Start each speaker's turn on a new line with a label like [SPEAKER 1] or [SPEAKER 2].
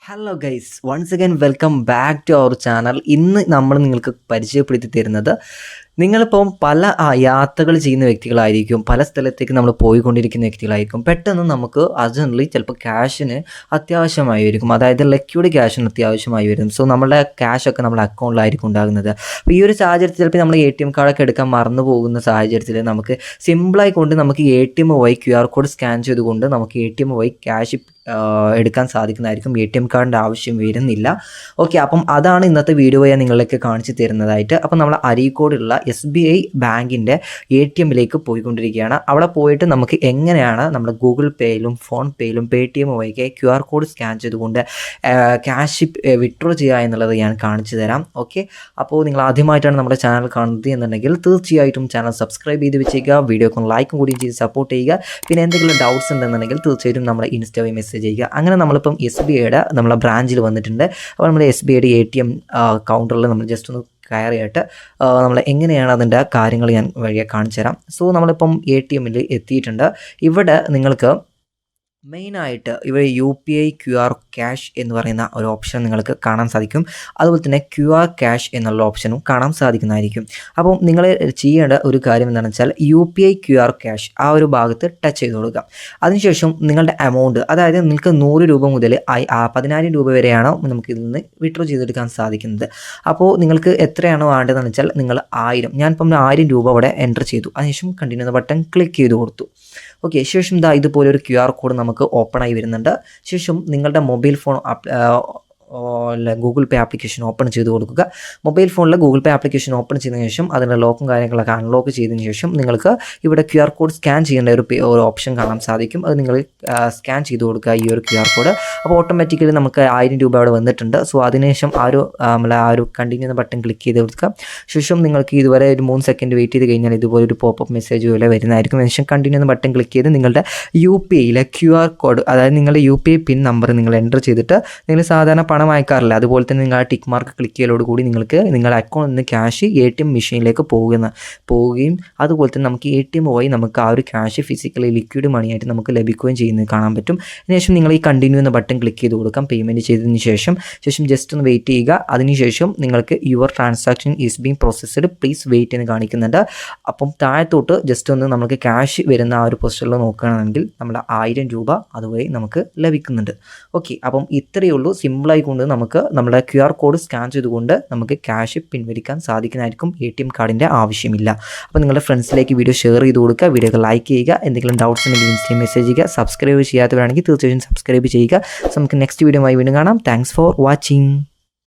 [SPEAKER 1] Hello guys, once again welcome back to our channel. ഇന്ന് നമ്മൾ നിങ്ങൾക്ക് പരിചയപ്പെടുത്തി തരുന്നത്, നിങ്ങളിപ്പം പല യാത്രകൾ ചെയ്യുന്ന വ്യക്തികളായിരിക്കും, പല സ്ഥലത്തേക്ക് നമ്മൾ പോയിക്കൊണ്ടിരിക്കുന്ന വ്യക്തികളായിരിക്കും. പെട്ടെന്ന് നമുക്ക് അർജൻ്റലി ചിലപ്പോൾ ക്യാഷിന് അത്യാവശ്യമായി വരും, അതായത് ലിക്വിഡ് ക്യാഷിന് അത്യാവശ്യമായി വരും. സോ നമ്മുടെ ക്യാഷൊക്കെ നമ്മുടെ അക്കൗണ്ടിലായിരിക്കും ഉണ്ടാകുന്നത്. അപ്പോൾ ഈ ഒരു സാഹചര്യത്തിൽ ചിലപ്പോൾ നമ്മൾ ATM കാർഡൊക്കെ എടുക്കാൻ മറന്നു പോകുന്ന സാഹചര്യത്തിൽ നമുക്ക് സിമ്പിളായി കൊണ്ട് നമുക്ക് ATM വഴി QR കോഡ് സ്കാൻ ചെയ്തുകൊണ്ട് നമുക്ക് ATM വഴി ക്യാഷ് എടുക്കാൻ സാധിക്കുന്നതായിരിക്കും. ATM കാർഡിൻ്റെ ആവശ്യം വരുന്നില്ല. ഓക്കെ, അപ്പം അതാണ് ഇന്നത്തെ വീഡിയോ ഞാൻ നിങ്ങളിലേക്ക് കാണിച്ചു തരുന്നതായിട്ട്. അപ്പം നമ്മൾ അരീക്കോടുള്ള SBI ബാങ്കിൻ്റെ ATMിലേക്ക് പോയിക്കൊണ്ടിരിക്കുകയാണ്. അവിടെ പോയിട്ട് നമുക്ക് എങ്ങനെയാണ് നമ്മുടെ ഗൂഗിൾ പേയിലും ഫോൺ പേയിലും Paytm വഴിക്ക് QR കോഡ് സ്കാൻ ചെയ്തുകൊണ്ട് ക്യാഷ് വിഡ്രോ ചെയ്യുക എന്നുള്ളത് ഞാൻ കാണിച്ചു തരാം. ഓക്കെ, അപ്പോൾ നിങ്ങൾ ആദ്യമായിട്ടാണ് നമ്മുടെ ചാനൽ കാണുന്നത് എന്നുണ്ടെങ്കിൽ തീർച്ചയായിട്ടും ചാനൽ സബ്സ്ക്രൈബ് ചെയ്ത് വെച്ചേക്കുക, വീഡിയോക്ക് ലൈക്കും കൂടി ചെയ്ത് സപ്പോർട്ട് ചെയ്യുക. പിന്നെ എന്തെങ്കിലും ഡൗട്ട്സ് ഉണ്ടെന്നുണ്ടെങ്കിൽ തീർച്ചയായിട്ടും നമ്മുടെ ഇൻസ്റ്റാ വഴി മെസ്സേജ് ചെയ്യുക. അങ്ങനെ നമ്മളിപ്പം SBIയുടെ നമ്മളെ ബ്രാഞ്ചിൽ വന്നിട്ടുണ്ട്. അപ്പോൾ നമ്മൾ SBIയുടെ ATM കൗണ്ടറിൽ നമ്മൾ ജസ്റ്റ് ഒന്ന് കയറിയിട്ട് നമ്മൾ എങ്ങനെയാണ് അതിൻ്റെ കാര്യങ്ങൾ ഞാൻ വഴിയെ കാണിച്ചു തരാം. സോ നമ്മളിപ്പം ATMിൽ എത്തിയിട്ടുണ്ട്. ഇവിടെ നിങ്ങൾക്ക് മെയിനായിട്ട് ഇവിടെ UPI QR ക്യാഷ് എന്ന് പറയുന്ന ഒരു ഓപ്ഷൻ നിങ്ങൾക്ക് കാണാൻ സാധിക്കും. അതുപോലെ തന്നെ QR ക്യാഷ് എന്നുള്ള ഓപ്ഷനും കാണാൻ സാധിക്കുന്നതായിരിക്കും. അപ്പം നിങ്ങൾ ചെയ്യേണ്ട ഒരു കാര്യം എന്താണെന്ന് വെച്ചാൽ UPI QR ക്യാഷ് ആ ഒരു ഭാഗത്ത് ടച്ച് ചെയ്ത് കൊടുക്കുക. അതിനുശേഷം നിങ്ങളുടെ എമൗണ്ട്, അതായത് നിങ്ങൾക്ക് 100 രൂപ മുതൽ 10,000 രൂപ വരെയാണോ നമുക്ക് ഇതിൽ നിന്ന് വിഡ്രോ ചെയ്തെടുക്കാൻ സാധിക്കുന്നത്. അപ്പോൾ നിങ്ങൾക്ക് എത്രയാണോ വേണ്ടതെന്ന് വെച്ചാൽ നിങ്ങൾ 1000, ഞാനിപ്പം 1000 രൂപ അവിടെ എൻ്റർ ചെയ്തു. അതിനുശേഷം കണ്ടിന്യൂ എന്ന ബട്ടൺ ക്ലിക്ക് ചെയ്ത് കൊടുത്തു. ഓക്കെ, ശേഷം ഇതുപോലെ ഒരു QR കോഡ് നമുക്ക് ഓപ്പൺ ആയി വരുന്നുണ്ട്. ശേഷം നിങ്ങളുടെ മൊബൈൽ ഫോൺ ഗൂഗിൾ പേ ആപ്ലിക്കേഷൻ ഓപ്പൺ ചെയ്ത് കൊടുക്കുക. മൊബൈൽ ഫോണിൽ ഗൂഗിൾ പേ ആപ്ലിക്കേഷൻ ഓപ്പൺ ചെയ്തതിന് ശേഷം അതിൻ്റെ ലോക്കും കാര്യങ്ങളൊക്കെ അൺലോക്ക് ചെയ്തതിന് ശേഷം നിങ്ങൾക്ക് ഇവിടെ QR കോഡ് സ്കാൻ ചെയ്യേണ്ട ഒരു ഓപ്ഷൻ കാണാൻ സാധിക്കും. അത് നിങ്ങൾ സ്കാൻ ചെയ്ത് കൊടുക്കുക, ഈ ഒരു QR കോഡ്. അപ്പോൾ ഓട്ടോമാറ്റിക്കലി നമുക്ക് 1000 രൂപ അവിടെ വന്നിട്ടുണ്ട്. സോ അതിനുശേഷം ആ ഒരു കണ്ടിന്യൂ എന്ന ബട്ടൺ ക്ലിക്ക് ചെയ്ത് കൊടുക്കുക. ശേഷം നിങ്ങൾക്ക് ഇതുവരെ ഒരു 3 സെക്കൻഡ് വെയിറ്റ് ചെയ്ത് കഴിഞ്ഞാൽ ഇതുപോലെ ഒരു പോപ്പപ്പ് മെസ്സേജ് പോലെ വരുന്നതായിരിക്കും. അതിനുശേഷം കണ്ടിന്യൂ എന്ന ബട്ടൺ ക്ലിക്ക് ചെയ്ത് നിങ്ങളുടെ UPIയിലെ QR കോഡ്, അതായത് നിങ്ങളുടെ UPI പിൻ നമ്പർ നിങ്ങൾ എൻ്റർ ചെയ്തിട്ട് നിങ്ങൾ സാധാരണ പണം അയക്കാറില്ല, അതുപോലെ തന്നെ നിങ്ങൾ ആ ടിക്ക് മാർക്ക് ക്ലിക്ക് ചെയ്യലോടുകൂടി നിങ്ങൾക്ക് നിങ്ങളുടെ അക്കൗണ്ടിൽ നിന്ന് ക്യാഷ് ATM മെഷീനിലേക്ക് പോവുകയും അതുപോലെ തന്നെ നമുക്ക് ATM വഴി നമുക്ക് ആ ഒരു ക്യാഷ് ഫിസിക്കലി ലിക്വിഡ് മണിയായിട്ട് നമുക്ക് ലഭിക്കുകയും ചെയ്യുന്നത് കാണാൻ പറ്റും. അതിനുശേഷം നിങ്ങൾ ഈ കണ്ടിന്യൂ എന്ന ബട്ടൺ ക്ലിക്ക് ചെയ്ത് കൊടുക്കാം. പേയ്മെൻറ്റ് ചെയ്തതിന് ശേഷം ജസ്റ്റ് ഒന്ന് വെയിറ്റ് ചെയ്യുക. അതിനുശേഷം നിങ്ങൾക്ക് your transaction is being processed, please wait എന്ന് കാണിക്കുന്നുണ്ട്. അപ്പം താഴത്തോട്ട് ജസ്റ്റ് ഒന്ന് നമുക്ക് ക്യാഷ് വരുന്ന ആ ഒരു പൊസിഷനിൽ നോക്കുകയാണെങ്കിൽ നമ്മുടെ 1000 രൂപ അതുവഴി നമുക്ക് ലഭിക്കുന്നുണ്ട്. ഓക്കെ, അപ്പം ഇത്രയേ ഉള്ളൂ. സിമ്പിളായി കൊണ്ട് നമുക്ക് നമ്മുടെ QR കോഡ് സ്കാൻ ചെയ്തുകൊണ്ട് നമുക്ക് ക്യാഷ് പിൻവലിക്കാൻ സാധിക്കുന്നതായിരിക്കും. ATM കാർഡിൻ്റെ ആവശ്യമില്ല. അപ്പോൾ നിങ്ങളുടെ ഫ്രണ്ട്സിലേക്ക് വീഡിയോ ഷെയർ ചെയ്ത് കൊടുക്കുക, വീഡിയോ ലൈക്ക് ചെയ്യുക. എന്തെങ്കിലും ഡൗട്ട്സ് ഉണ്ടെങ്കിൽ ഇൻസ്റ്റയിൽ മെസ്സേജ് ചെയ്യുക. സബ്സ്ക്രൈബ് ചെയ്യാത്തവരാണെങ്കിൽ തീർച്ചയായും സബ്സ്ക്രൈബ് ചെയ്യുക. നമുക്ക് നെക്സ്റ്റ് വീഡിയോ വീണ്ടും കാണാം. Thanks for watching.